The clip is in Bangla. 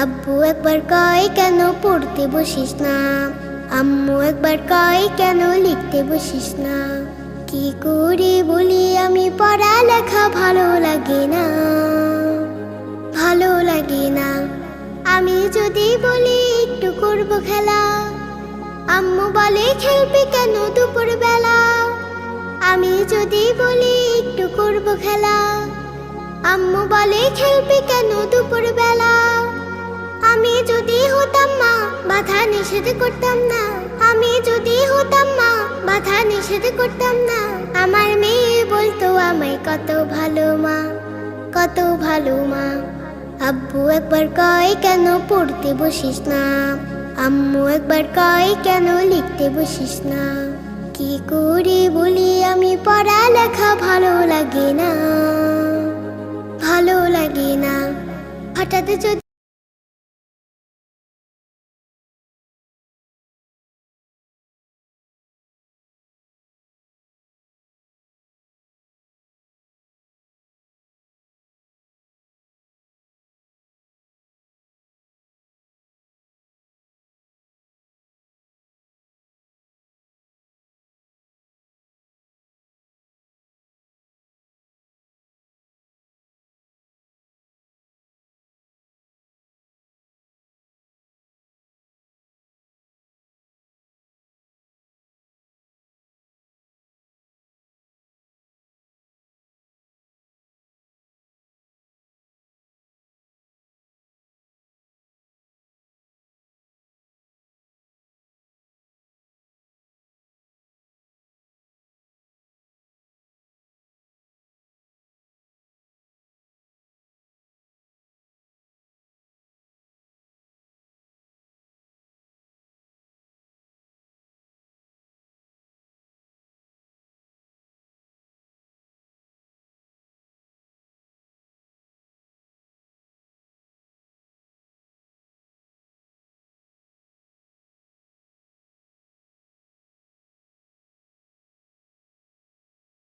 আব্বু একবার কয় কেন পড়তে বসিস না, আম্মু একবার কয় কেন লিখতে বসিস না। কি করে বলি আমি পড়ালেখা ভালো লাগে না, ভালো লাগে না। আমি যদি বলি একটু করব খেলা, আম্মু বলে খেলবি কেন দুপুর বেলা। আমি যদি বলি একটু করব খেলা, আম্মু বলে খেলবি কেন দুপুর বেলা। আমি যদি হতাম মা বাধা নিষেধ করতাম না, আমি যদি হতাম মা বাধা নিষেধ করতাম না। আমার মেয়ে বলতো আমায় কত ভালো মা, কত ভালো মা। আব্বু একবার কয় কেন পড়তে বসিস না, আম্মু একবার কয় কেন লিখতে বসিস না। কি করে বলি আমি পড়ালেখা ভালো লাগে না, ভালো লাগে না। হঠাৎ যদি